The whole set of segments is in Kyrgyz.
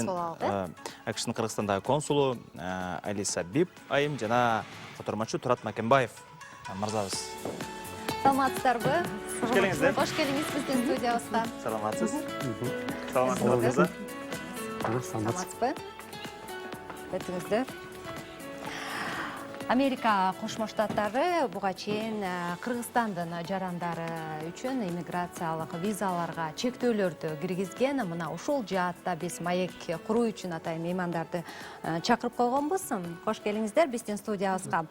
АКШнын Кыргызстандагы консулу Алиса Бип айым жана котормачу Турат Макенбаев мырзабыз. Саламатсыздарбы? Хош келиңиздер. Хош келиңиз биздин студиябызга. Саламатсыз. Саламатсызбы? Саламатсызбы? Бетиңизде. Америка Кошмо Штаттары буга чейин Кыргызстандын жарандары үчүн иммиграциялык визаларга чектөөлөрдү киргизген. Мына ушул жаатта биз маек куруу үчүн атайын меймандарды чакырып койгонбуз. Кош келиңиздер биздин студиябызга.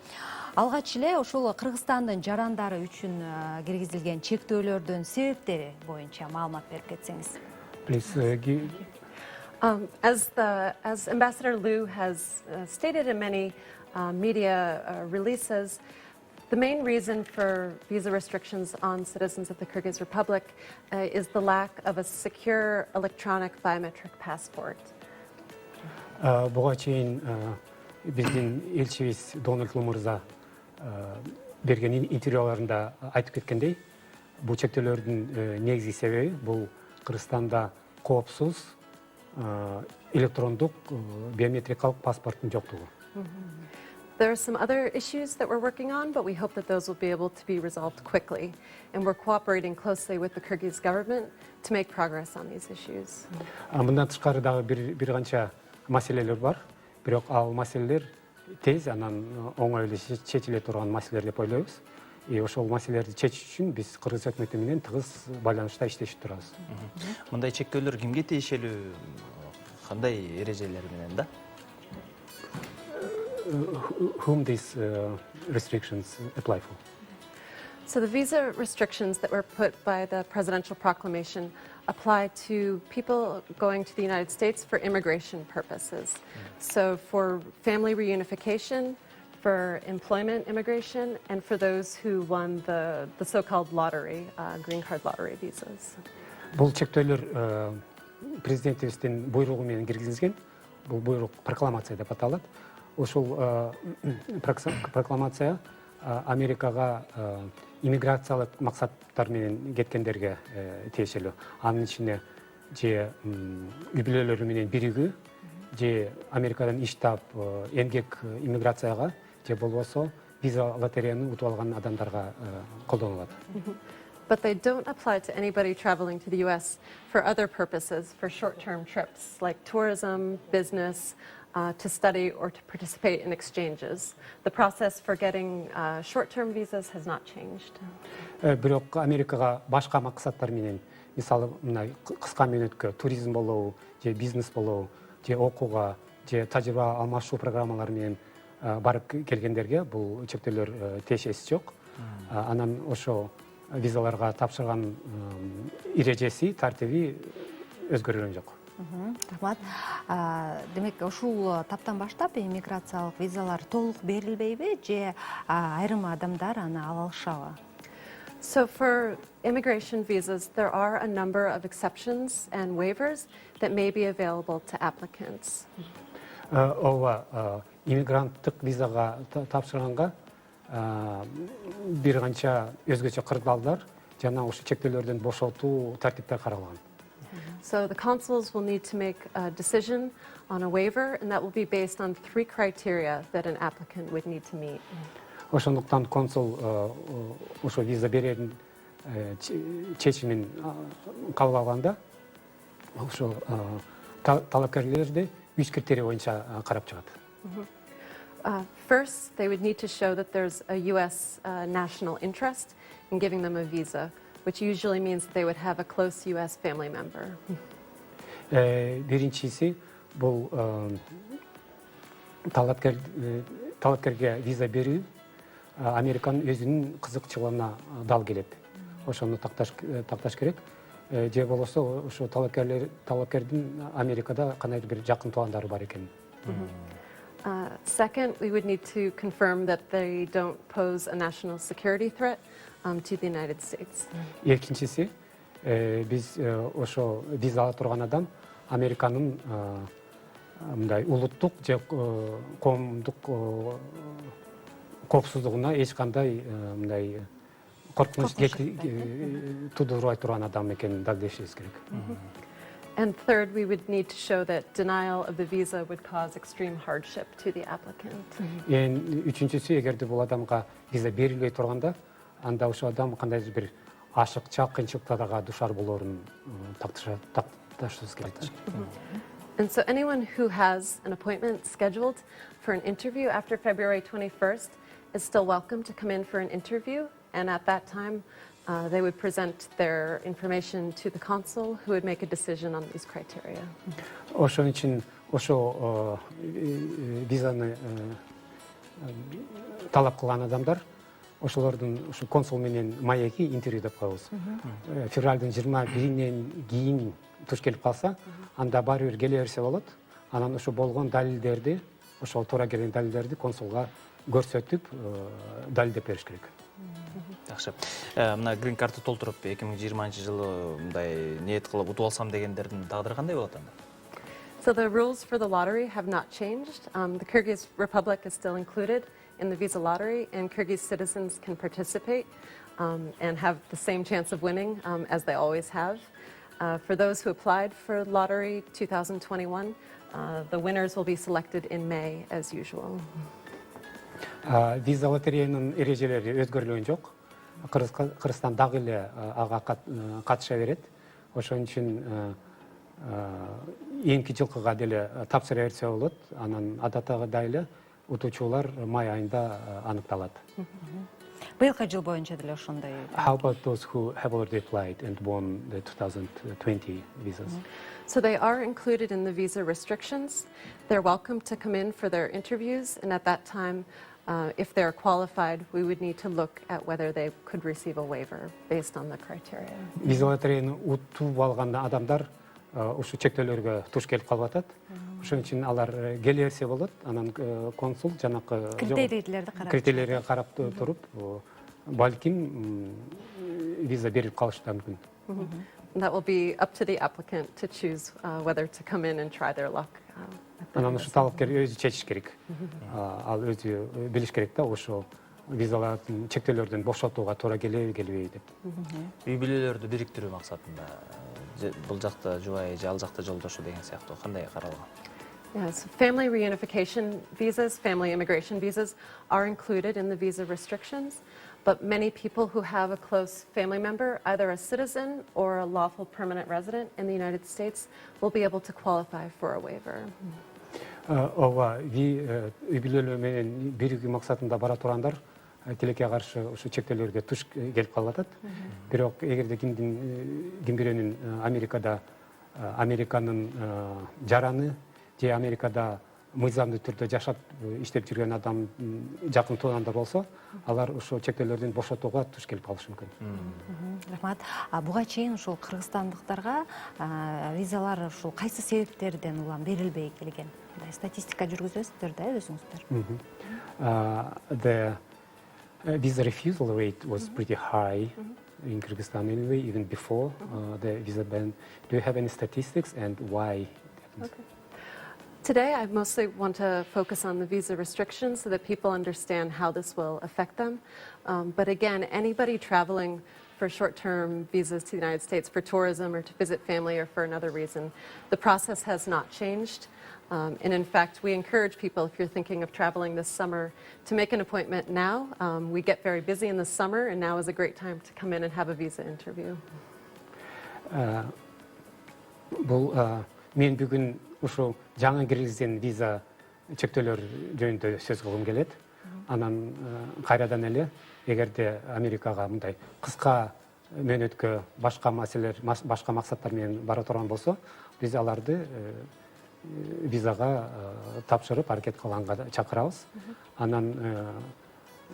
Алгач эле ушул Кыргызстандын жарандары үчүн киргизилген чектөөлөрдүн себептери боюнча маалымат берип кетсеңиз. Please as Ambassador Liu has stated in many media releases, the main reason for visa restrictions on citizens of the Kyrgyz Republic is the lack of a secure electronic biometric passport. Буга чейин биздин элчибиз Дональд Лу мырза берген интервьюларында айтып кеткендей, бул чектөөлөрдүн негизги себеби бул Кыргызстанда коопсуз электрондук биометрикалык паспорттун жоктугу. There are some other issues that we're working on, but we hope that those will be able to be resolved quickly. And we're cooperating closely with the Kyrgyz government to make progress on these issues. Мындан тышкары дагы бир канча маселелер бар. Бирок ал маселелер тез анан оңой эле чечиле турган маселелер деп ойлойбуз. Ошол маселелерди чечиш үчүн биз Кыргыз өкмөтү менен тыгыз байланышта иштешип турабыз. Мындай чектөөлөр кимге тиешелүү? Кандай эрежелер менен да? Whom these restrictions apply for? So the visa restrictions that were put by the presidential proclamation apply to people going to the United States for immigration purposes. So for family reunification, for employment immigration, and for those who won the so-called lottery, green card lottery visas. Бул чектөөлөр президентибиздин буйругу менен киргизилген. Бул буйрук прокламация деп аталат. Ошол прокламация Америкага иммиграциялык максаттар менен кеткендерге тиешелүү. Анын ичине же үй бүлөлөрү менен биригүү, же Америкадан иш таап эмгек иммиграцияга, же болбосо виза лотереяны утуп алган адамдарга колдонулат. But they don't apply to anybody traveling to the US for other purposes, for short-term trips like tourism, business, to study or to participate in exchanges. The process for getting short-term visas has not changed. Бирок Америкага башка максаттар менен, мисалы мына кыска мөөнөткө туризм болобу, же бизнес болобу, же окууга, же тажрыйба алмашуу программалары менен барып келгендерге бул чектөөлөр тиешеси жок. Анан ошо визаларга тапшырган эрежеси, тартиби өзгөргөн жок. Рахмат. Демек, ушул таптан баштап иммиграциялык визалар толук берилбейби, же айрым адамдар аны ала алышабы? So for immigration visas, there are a number of exceptions and waivers that may be available to applicants. Ооба, иммигранттык визага тапшырганга бир канча өзгөчө кырдаалдар жана ушул чектөөлөрдөн бошотуу тартиптер каралган. So the consuls will need to make a decision on a waiver, and that will be based on 3 criteria that an applicant would need to meet. Ошондуктан консул ошо виза берердин чечимин кабыл алганда ошо талапкерлерди 3 критерий боюнча карап чыгат. First, they would need to show that there's a US national interest in giving them a visa, which usually means that they would have a close US family member. Биринчиси бул талапкерге виза берүү Американын өзүнүн кызыкчылыгына дал келет. Ошону такташ керек. Же болбосо ошо талапкердин Америкада кандайдыр бир жакын туугандары бар экен. Second, we would need to confirm that they don't pose a national security threat to the United States. Экинчиси, биз ошо виза ала турган адам Американын мындай улуттук же коомдук коопсуздугуна эч кандай мындай коркунуч тудурбай турган адам экенин далилдешибиз керек. And third, we would need to show that denial of the visa would cause extreme hardship to the applicant. Үчүнчүсү, эгерде бул адамга виза берилбей турганда, анда ошол адам кандайдыр бир ашыкча кыйынчылыктарга душар болоорун такташыбыз керек. And so anyone who has an appointment scheduled for an interview after February 21st is still welcome to come in for an interview. And at that time, they would present their information to the consul, who would make a decision on these criteria. Ошон үчүн ошо визаны талап кылган адамдар ошолордун ушу консул менен маеки интервью деп коебуз. Февралдын 21-инен кийин туш келип калса, анда баары бир келе берсе болот. Анан ошо болгон далилдерди, ошол туура келген далилдерди консулга көрсөтүп, далилдеп бериш керек. Жакшы. Мына грин картты толтуруп 2020-жылы мындай ниет кылып утуп алсам дегендердин тагдыры кандай болот анда? So the rules for the lottery have not changed. The Kyrgyz Republic is still included in the visa lottery, and Kyrgyz citizens can participate and have the same chance of winning as they always have. For those who applied for lottery 2021, the winners will be selected in May as usual. Виза лотереянын эрежелери өзгөрүлгөн жок. Кыргызстан дагы эле ага катыша берет. Ошон үчүн эңки жылкыга деле тапшыра берсе болот. Анан адаттагыдай эле утуучулар май айында аныкталат. Быйылкы жыл боюнча деле ошондой. How about those who have already applied and won the 2020 visas? So they are included in the visa restrictions. They're welcome to come in for their interviews, and at that time, if they're qualified, we would need to look at whether they could receive a waiver based on the criteria. Виза лотерейни утуп алган адамдар ушу чектөөлөргө туш келип калып атат. Ошон үчүн алар келе берсе болот. Анан консул жанакы критерийлерге карап туруп, балким виза берип калышы да мүмкүн. That will be up to the applicant to choose whether to come in and try their luck. Анан ушу талапкер өзү чечиш керек. Ал өзү билиш керек да, ошо визалардын чектөөлөрдөн бошотууга туура келеби, келбейби деп. Үй бүлөлөрдү бириктирүү максатында бул жакта жубай же ал жакта жолдошу деген сыяктуу кандай каралган? Yes, family reunification visas, family immigration visas are included in the visa restrictions, but many people who have a close family member, either a citizen or a lawful permanent resident in the United States, will be able to qualify for a waiver. Ооба, үй бүлөлөр менен биригүү максатында бара турандар тилекке каршы ушу чектөөлөргө туш келип калып атат. Бирок эгерде ким бирөөнүн Американын жараны же Америкада мыйзамдуу түрдө жашап иштеп жүргөн адам жакын туугандар болсо, алар ошол чектөөлөрдөн бошотууга туш келип калышы мүмкүн. Рахмат. Буга чейин ушул кыргызстандыктарга визалар ушул кайсы себептерден улам берилбей келген? Статистика жүргүзөсүздөр да өзүңүздөр. The visa refusal rate was pretty high in Kyrgyzstan anyway, even before the visa ban. Do you have any statistics and why? Okay. Today, I mostly want to focus on the visa restrictions so that people understand how this will affect them. But again, anybody traveling for short-term visas to the United States for tourism or to visit family or for another reason, the process has not changed. And in fact, we encourage people, if you're thinking of traveling this summer, to make an appointment now. We get very busy in the summer, and now is a great time to come in and have a visa interview. Мен бүгүн ушул жаңы киргизген виза чектөөлөр жөнүндө сөз кылгым келет. Анан кайрадан эле, эгерде Америкага мындай кыска мөөнөткө башка маселелер, башка максаттар менен бара турган болсо, биз аларды визага тапшырып аракет кылганга чакырабыз. Анан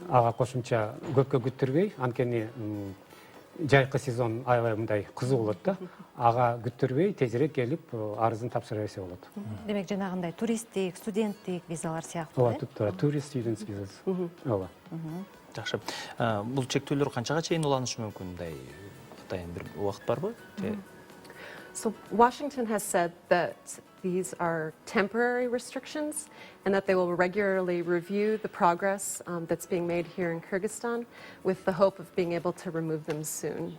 ага кошумча көпкө күттүрбөй, анткени жайкы сезон аябай мындай кызуу болот да. Ага күттүрбөй тезирээк келип арызын тапшыра берсе болот. Демек жанагындай туристтик, студенттик визалар сыяктуу. Ооба, туура, tourist students visas. Ооба. Жакшы. Бул чектөөлөр канчага чейин уланышы мүмкүн? Мындай атайын бир убакыт барбы? So Washington has said that these are temporary restrictions and that they will regularly review the progress that's being made here in Kyrgyzstan with the hope of being able to remove them soon.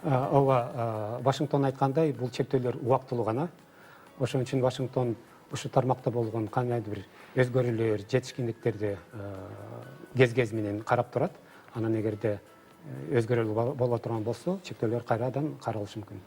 ооба Вашингтон айткандай бул чектөөлөр убактылуу гана. Ошон үчүн Вашингтон ушу тармакта болгон кандайдыр бир өзгөрүүлөр, жетишкиндиктерди кез менен карап турат. Анан эгерде өзгөрүү боло турган болсо, чектөөлөр кайрадан каралышы мүмкүн.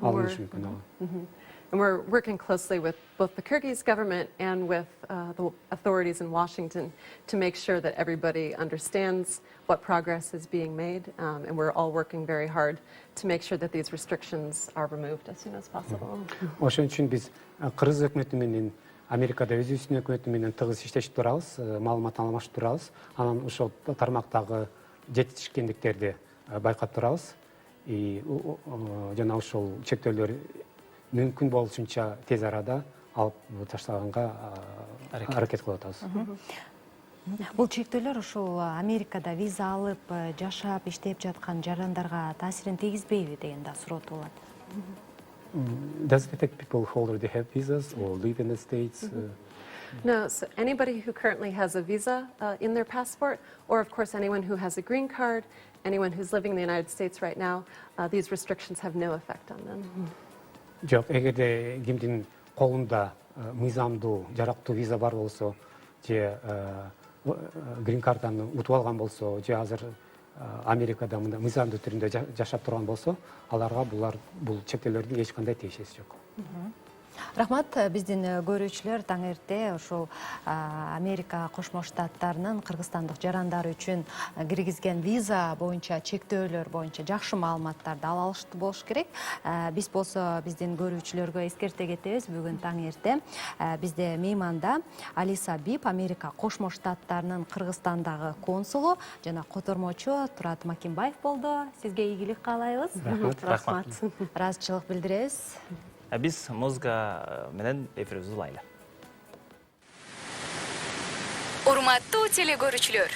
Алынышы мүмкүн. And we're working closely with both the Kyrgyz government and with the authorities in Washington to make sure that everybody understands what progress is being made. And we're all working very hard to make sure that these restrictions are removed as soon as possible. Ошон үчүн биз Кыргыз өкмөтү менен Америкада өзүбүздүн өкмөтү менен тыгыз иштешип турабыз, маалымат алмашып турабыз. Анан ошол тармактагы жетишкиндиктерди байкап турабыз. Жана ошол чектөөлөр мүмкүн болушунча тез арада алып таштаганга аракет кылып атабыз. Бул чектөөлөр ошол Америкада виза алып, жашап, иштеп жаткан жарандарга таасирин тийгизбейби деген да суроо туулат. Does it affect people who already have visas or live in the States? No, so anybody who currently has a visa in their passport, or of course anyone who has a green card, anyone who's living in the United States right now, these restrictions have no effect on them. Жок, эгерде кимдин колунда мыйзамдуу, жарактуу виза бар болсо, же грин картаны утуп алган болсо, же азыр Америкада мындай мыйзамдуу түрүндө жашап турган болсо, аларга бул чектөөлөрдүн эч кандай тиешеси жок. Рахмат, биздин көрүүчүлөр таң эрте ошол Америка Кошмо Штаттарынын кыргызстандык жарандары үчүн киргизген виза боюнча чектөөлөр боюнча жакшы маалыматтарды ала алыштуу болуш керек. Биз болсо биздин көрүүчүлөргө эскерте кетебиз. Бүгүн таң эрте бизде мейманда Алиса Бип, Америка Кошмо Штаттарынын Кыргызстандагы консулу жана котормочу Турат Макимбаев болду. Сизге ийгилик каалайбыз. Рахмат. Ыраазычылык билдиребиз. Биз музыка менен эфирибизди улайлы. Урматтуу теле көрүүчүлөр,